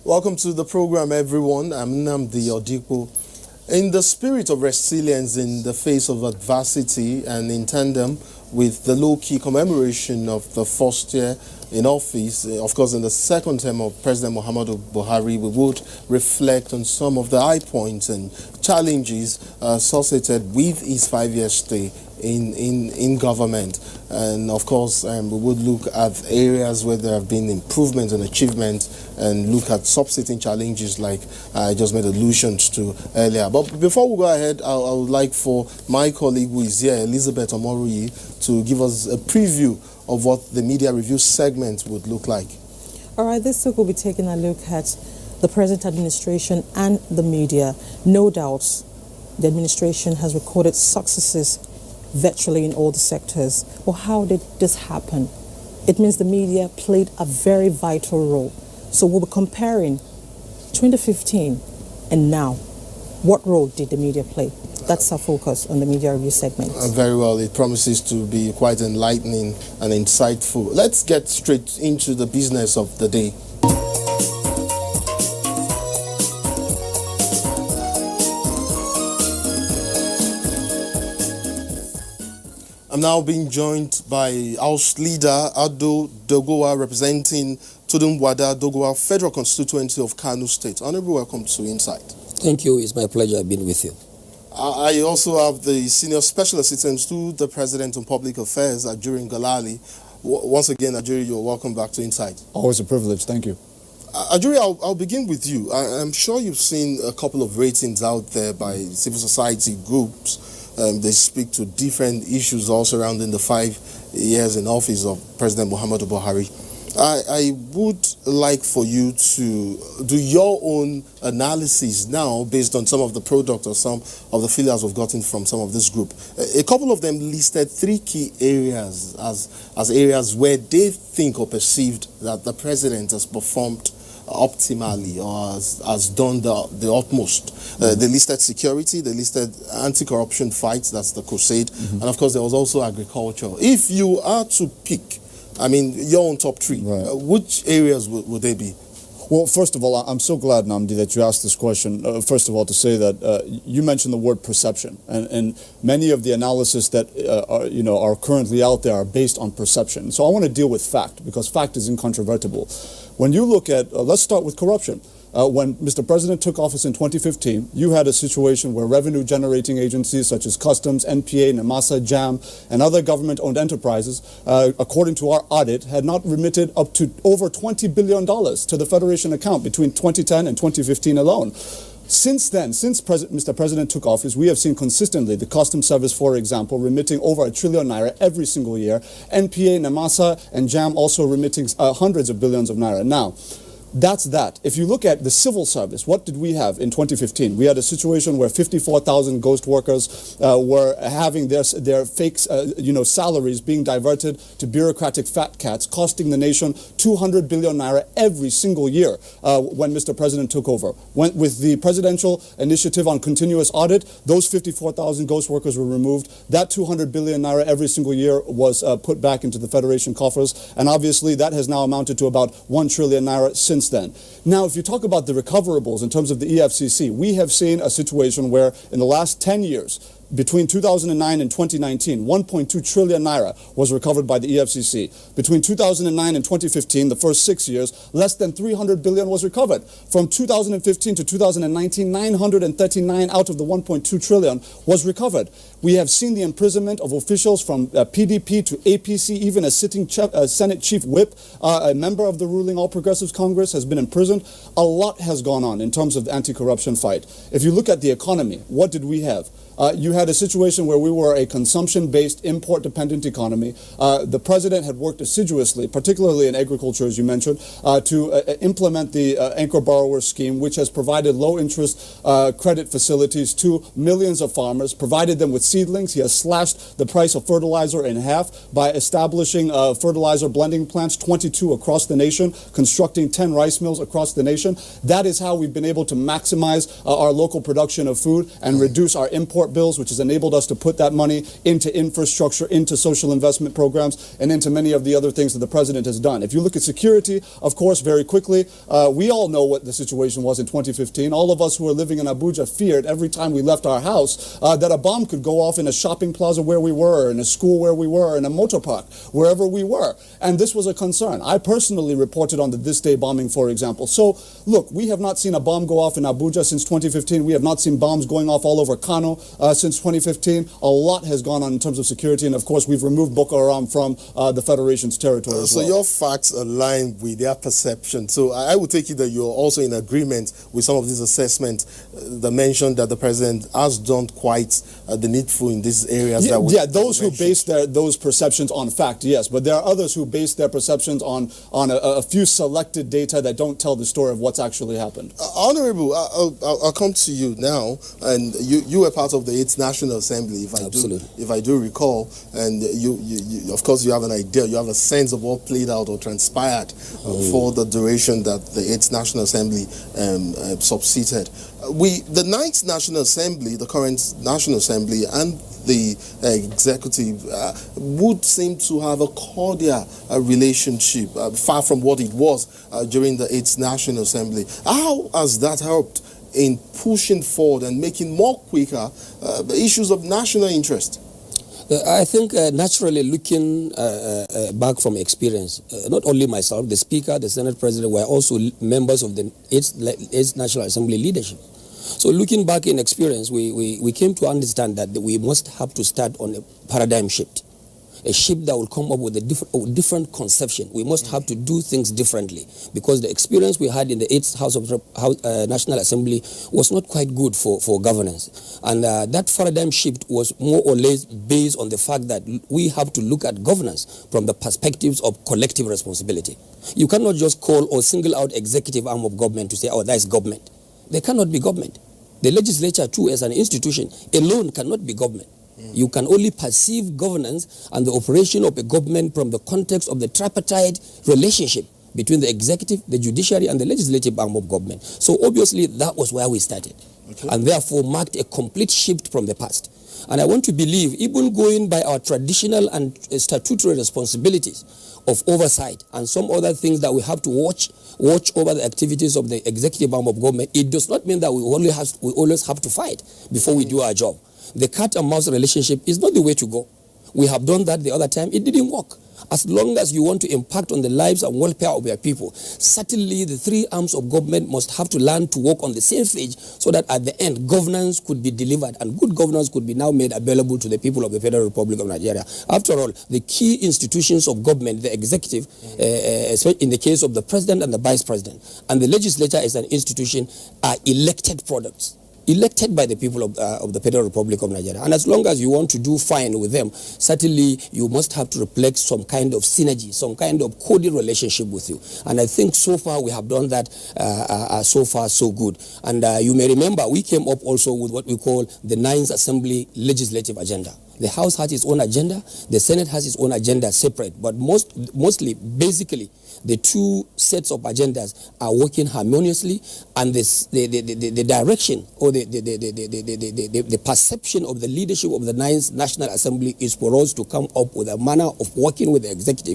Welcome to the program, everyone. I'm Nnamdi Odipo. In the spirit of resilience in the face of adversity and in tandem with the low-key commemoration of the first year in office, of course, in the second term of President Muhammadu Buhari, we would reflect on some of the high points and challenges associated with his 5-year stay in government. And of course, we would look at areas where there have been improvements and achievements and look at subsisting challenges like I just made allusions to earlier. But before we go ahead, I would like for my colleague who is here, Elizabeth Omoruyi, to give us a preview of what the media review segment would look like. All right, this week we'll be taking a look at the present administration and the media. No doubt, the administration has recorded successes virtually in all the sectors. Well, how did this happen? It means the media played a very vital role. So we'll be comparing 2015 and now. What role did the media play? That's our focus on the media review segment. Very well. It promises to be quite enlightening and insightful. Let's get straight into the business of the day. I'm now being joined by House Leader Ado Dogowa, representing Tudunwada Dogowa Federal Constituency of Kano State. Honorable, welcome to Insight. Thank you. It's my pleasure being with you. I also have the Senior Special Assistant to the President on Public Affairs, Ajuri Galali. Once again, Ajuri, you're welcome back to Insight. Always a privilege. Thank you. Ajuri, I'll begin with you. I'm sure you've seen a couple of ratings out there by civil society groups. They speak to different issues all surrounding the 5 years in office of President Muhammadu Buhari. I would like for you to do your own analysis now based on some of the product or some of the feelers we've gotten from some of this group. A couple of them listed 3 key areas as areas where they think or perceived that the president has performed optimally or has done the utmost. They listed security, they listed anti-corruption fights, that's the crusade, and of course there was also agriculture. If you are to pick, I mean, your own top 3, right, which areas would they be? Well, first of all, I'm so glad, Nnamdi, that you asked this question. First of all, to say that you mentioned the word perception, and many of the analysis that are currently out there are based on perception. So I want to deal with fact, because fact is incontrovertible. When you look at, let's start with corruption. When Mr. President took office in 2015, you had a situation where revenue-generating agencies such as Customs, NTA, NAMASA, JAM, and other government-owned enterprises, according to our audit, had not remitted up to over $20 billion to the Federation account between 2010 and 2015 alone. Since then, since Mr. President took office, we have seen consistently the Customs Service, for example, remitting over ₦1 trillion every single year. NPA, NAMASA, and JAM also remitting hundreds of billions of naira. Now, that's that. If you look at the civil service, what did we have in 2015? We had a situation where 54,000 ghost workers were having their fake salaries being diverted to bureaucratic fat cats, costing the nation 200 billion naira every single year when Mr. President took over. With the presidential initiative on continuous audit, those 54,000 ghost workers were removed. That 200 billion naira every single year was put back into the Federation coffers, and obviously that has now amounted to about 1 trillion naira since then. Now, if you talk about the recoverables in terms of the EFCC, we have seen a situation where in the last 10 years, between 2009 and 2019, 1.2 trillion naira was recovered by the EFCC. Between 2009 and 2015, the first 6 years, less than 300 billion was recovered. From 2015 to 2019, 939 out of the 1.2 trillion was recovered. We have seen the imprisonment of officials from PDP to APC, even a sitting Senate Chief Whip, a member of the ruling All Progressives Congress has been imprisoned. A lot has gone on in terms of the anti-corruption fight. If you look at the economy, what did we have? You had a situation where we were a consumption-based, import-dependent economy. The president had worked assiduously, particularly in agriculture, as you mentioned, to implement the anchor borrower scheme, which has provided low-interest credit facilities to millions of farmers, provided them with seedlings. He has slashed the price of fertilizer in half by establishing fertilizer blending plants, 22 across the nation, constructing 10 rice mills across the nation. That is how we've been able to maximize our local production of food and reduce our import bills, which which has enabled us to put that money into infrastructure, into social investment programs, and into many of the other things that the president has done. If you look at security, of course, very quickly, we all know what the situation was in 2015. All of us who were living in Abuja feared every time we left our house that a bomb could go off in a shopping plaza where we were, in a school where we were, in a motor park, wherever we were. And this was a concern. I personally reported on the This Day bombing, for example. So, look, we have not seen a bomb go off in Abuja since 2015. We have not seen bombs going off all over Kano since 2015. A lot has gone on in terms of security, and of course, we've removed Boko Haram from the Federation's territory as so well. your facts align with their perception. So I would take it that you're also in agreement with some of these assessments that mentioned that the president has done quite the needful in these areas. Those who base those perceptions on fact, yes, but there are others who base their perceptions on a few selected data that don't tell the story of what's actually happened. Honorable, I'll come to you now, and you were part of the 8th National Assembly, if I do recall, and you of course you have an idea, you have a sense of what played out or transpired for the duration that the 8th National Assembly subsisted. The 9th National Assembly, the current National Assembly, and the executive would seem to have a cordial relationship, far from what it was during the 8th National Assembly. How has that helped in pushing forward and making more quicker issues of national interest? I think naturally looking back from experience, not only myself, the Speaker, the Senate President were also members of the 8th National Assembly leadership. So looking back in experience, we came to understand that we must have to start on a paradigm shift. A shift that will come up with a different conception. We must have to do things differently, because the experience we had in the 8th National Assembly was not quite good for governance. And that paradigm shift was more or less based on the fact that we have to look at governance from the perspectives of collective responsibility. You cannot just call or single out executive arm of government to say, oh, that's government. They cannot be government. The legislature too, as an institution, alone cannot be government. You can only perceive governance and the operation of a government from the context of the tripartite relationship between the executive, the judiciary, and the legislative arm of government. So obviously that was where we started, and therefore marked a complete shift from the past. And I want to believe, even going by our traditional and statutory responsibilities of oversight and some other things that we have to watch over the activities of the executive arm of government, it does not mean that we always have to fight before we do our job. The cat and mouse relationship is not the way to go. We have done that the other time. It didn't work. As long as you want to impact on the lives and welfare of your people, certainly the three arms of government must have to learn to work on the same page, so that at the end, governance could be delivered and good governance could be now made available to the people of the Federal Republic of Nigeria. After all, the key institutions of government, the executive, especially in the case of the president and the vice president, and the legislature as an institution, are elected products, elected by the people of the Federal Republic of Nigeria. And as long as you want to do fine with them, certainly you must have to reflect some kind of synergy, some kind of coded relationship with you. And I think so far we have done that, so far so good. And you may remember we came up also with what we call the 9th Assembly legislative agenda. The House has its own agenda, the Senate has its own agenda separate, but mostly, basically, the two sets of agendas are working harmoniously, and the direction or the perception of the leadership of the 9th National Assembly is for us to come up with a manner of working with the executive